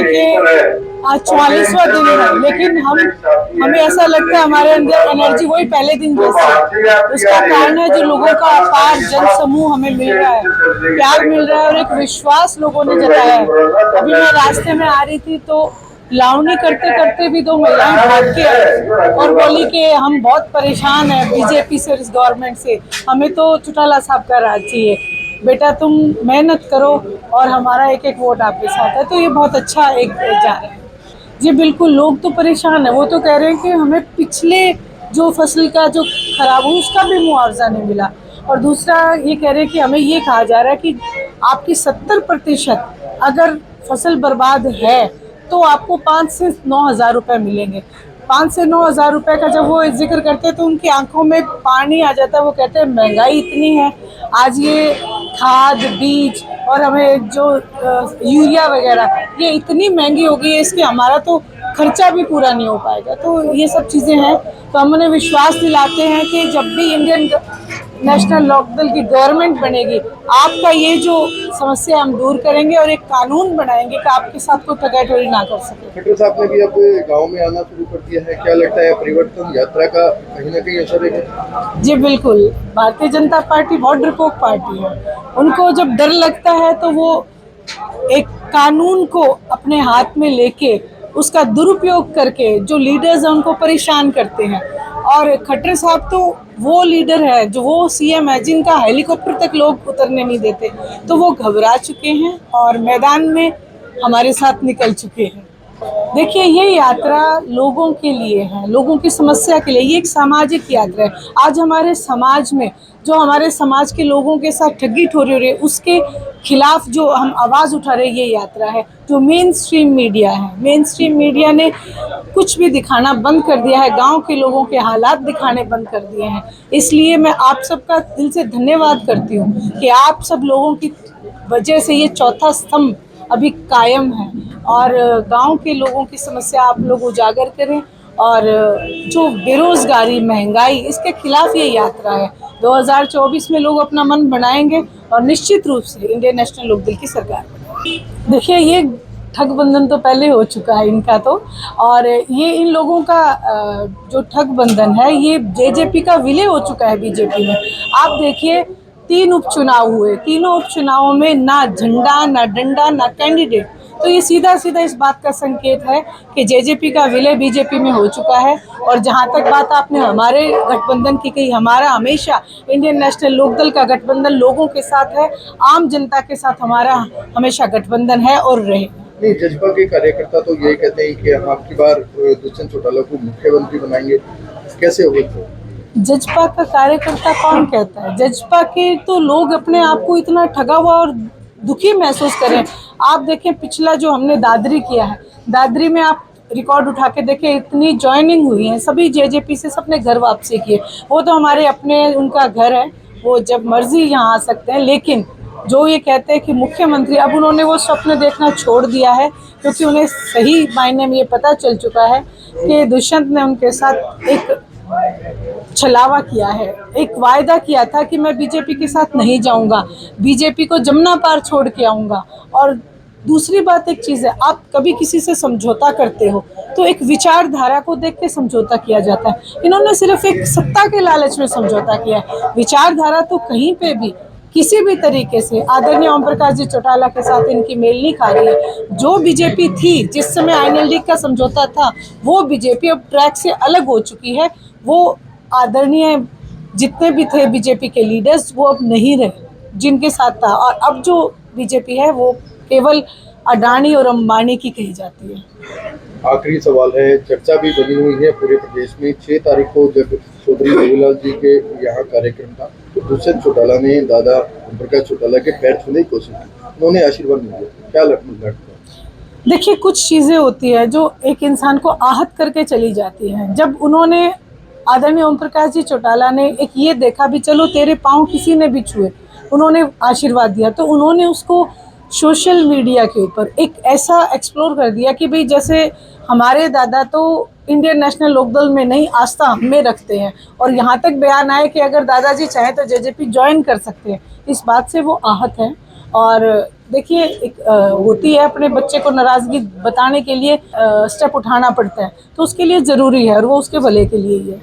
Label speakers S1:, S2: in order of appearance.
S1: देखिए आज 44वां दिन है, लेकिन हमें ऐसा लगता है हमारे अंदर एनर्जी वही पहले दिन जैसी है। उसका कारण है जो लोगों का अपार जन समूह हमें मिल रहा है, प्यार मिल रहा है और एक विश्वास लोगों ने जताया है। अभी मैं रास्ते में आ रही थी तो लावनी करते करते भी दो महिलाएं भाग के आई और बोली कि हम बहुत परेशान हैं बीजेपी से, इस गवर्नमेंट से, हमें तो चौटाला साहब का राज चाहिए। बेटा तुम मेहनत करो और हमारा एक एक वोट आपके साथ है। तो ये बहुत अच्छा एक जा रहा है। जी बिल्कुल, लोग तो परेशान है। वो तो कह रहे हैं कि हमें पिछले जो फसल का जो खराब हुआ उसका भी मुआवजा नहीं मिला, और दूसरा ये कह रहे हैं कि हमें ये कहा जा रहा है कि आपकी 70% अगर फसल बर्बाद है तो आपको 5 से 9 हज़ार रुपये मिलेंगे। 5 से 9 हज़ार रुपये का जब वो जिक्र करते हैं तो उनकी आंखों में पानी आ जाता है। वो कहते हैं महंगाई इतनी है, आज ये खाद बीज और हमें जो यूरिया वगैरह ये इतनी महंगी हो गई है, इसके हमारा तो खर्चा भी पूरा नहीं हो पाएगा। तो ये सब चीज़ें हैं। तो हम उन्हें विश्वास दिलाते हैं कि जब भी इंडियन नेशनल लोकदल की गवर्नमेंट बनेगी, आपका ये जो समस्या हम दूर करेंगे और एक कानून बनाएंगे कि आपके साथ कोई ठगाठोरी ना कर सके।
S2: खट्टर साहब ने भी अब गांव में आना शुरू कर दिया है, क्या लगता है परिवर्तन यात्रा का कहीं ना कहीं असर है?
S1: जी बिल्कुल, भारतीय जनता पार्टी बहुत डरपोक पार्टी है। उनको जब डर लगता है तो वो एक कानून को अपने हाथ में लेके उसका दुरुपयोग करके जो लीडर्स हैं उनको परेशान करते हैं। और खट्टर साहब तो वो लीडर है जो वो सीएम है जिनका हेलीकॉप्टर तक लोग उतरने नहीं देते। तो वो घबरा चुके हैं और मैदान में हमारे साथ निकल चुके हैं। देखिए, ये यात्रा लोगों के लिए है, लोगों की समस्या के लिए। ये एक सामाजिक यात्रा है। आज हमारे समाज में जो हमारे समाज के लोगों के साथ ठगी ठोरी हो रही है उसके खिलाफ जो हम आवाज़ उठा रहे हैं, ये यात्रा है। जो मेन स्ट्रीम मीडिया है, मेन स्ट्रीम मीडिया ने कुछ भी दिखाना बंद कर दिया है, गांव के लोगों के हालात दिखाने बंद कर दिए हैं। इसलिए मैं आप सबका दिल से धन्यवाद करती हूँ कि आप सब लोगों की वजह से ये चौथा स्तंभ अभी कायम है और गांव के लोगों की समस्या आप लोग उजागर करें। और जो बेरोजगारी, महंगाई, इसके खिलाफ ये यात्रा है। 2024 में लोग अपना मन बनाएंगे और निश्चित रूप से इंडियन नेशनल लोकदल की सरकार बनेगी। देखिए, ये ठग बंधन तो पहले हो चुका है इनका तो, और ये इन लोगों का जो ठग बंधन है ये जेजेपी का विलय हो चुका है बीजेपी में। आप देखिए, 3 उपचुनाव हुए, तीनों उपचुनावों में ना झंडा, ना डंडा, ना कैंडिडेट। तो ये सीधा सीधा इस बात का संकेत है कि जेजेपी का विलय बीजेपी में हो चुका है। और जहां तक बात आपने हमारे गठबंधन की कही, हमारा हमेशा इंडियन नेशनल लोकदल का गठबंधन लोगों के साथ है, आम जनता के साथ हमारा हमेशा गठबंधन है और रहे।
S2: नहीं, जजपा के कार्यकर्ता तो ये कहते हैं कि हम आपकी बार दुष्यंत चौटाला को मुख्यमंत्री बनाएंगे, कैसे होगा?
S1: जजपा का कार्यकर्ता कौन कहता है? जजपा के तो लोग अपने आप को इतना ठगा हुआ और दुखी महसूस करें। आप देखें, पिछला जो हमने दादरी किया है, दादरी में आप रिकॉर्ड उठा के देखें, इतनी ज्वाइनिंग हुई है, सभी जेजेपी से सबने घर वापसी किए। वो तो हमारे अपने, उनका घर है, वो जब मर्जी यहाँ आ सकते हैं। लेकिन जो ये कहते हैं कि मुख्यमंत्री, अब उन्होंने वो स्वप्न देखना छोड़ दिया है, क्योंकि उन्हें सही मायने में ये पता चल चुका है कि दुष्यंत ने उनके साथ एक छलावा किया है, एक वायदा किया था कि मैं बीजेपी के साथ नहीं जाऊंगा, बीजेपी को जमुना पार छोड़ के आऊंगा। और दूसरी बात एक चीज़ है, आप कभी किसी से समझौता करते हो तो एक विचारधारा को देख के समझौता किया जाता है। इन्होंने सिर्फ एक सत्ता के लालच में समझौता किया है। विचारधारा तो कहीं पे भी किसी भी तरीके से आदरणीय ओम प्रकाश जी चौटाला के साथ इनकी मेल नहीं खा रही है। जो बीजेपी थी जिस समय आईएनएलडी का समझौता था, वो बीजेपी अब ट्रैक से अलग हो चुकी है। वो आदरणीय जितने भी थे बीजेपी के लीडर्स, वो अब नहीं रहे जिनके साथ था। और अब जो बीजेपी है वो केवल अडानी और अंबानी की कही जाती है।
S2: आखिरी सवाल है, चर्चा भी बनी हुई है पूरे प्रदेश में, 6 तारीख को जब चौधरी रघुलाल जी के यहाँ कार्यक्रम था तो दुष्यंत चौटाला ने दादा ओम प्रकाश चौटाला के पैर छूने की कोशिश की, उन्होंने आशीर्वाद नहीं दिया, क्या लगता है?
S1: देखिए, कुछ चीज़ें होती है जो एक इंसान को आहत करके चली जाती हैं। जब उन्होंने, आदरणीय ओम प्रकाश जी चौटाला ने एक ये देखा भी चलो तेरे पाँव किसी ने भी छुए, उन्होंने आशीर्वाद दिया, तो उन्होंने उसको सोशल मीडिया के ऊपर एक ऐसा एक्सप्लोर कर दिया कि भाई जैसे हमारे दादा तो इंडियन नेशनल लोकदल में नहीं, आस्था हमें रखते हैं। और यहाँ तक बयान आए कि अगर दादाजी चाहें तो जेजेपी ज्वाइन कर सकते हैं। इस बात से वो आहत हैं और देखिए एक होती है अपने बच्चे को नाराज़गी बताने के लिए स्टेप उठाना पड़ता है, तो उसके लिए ज़रूरी है और वो उसके भले के लिए ही है।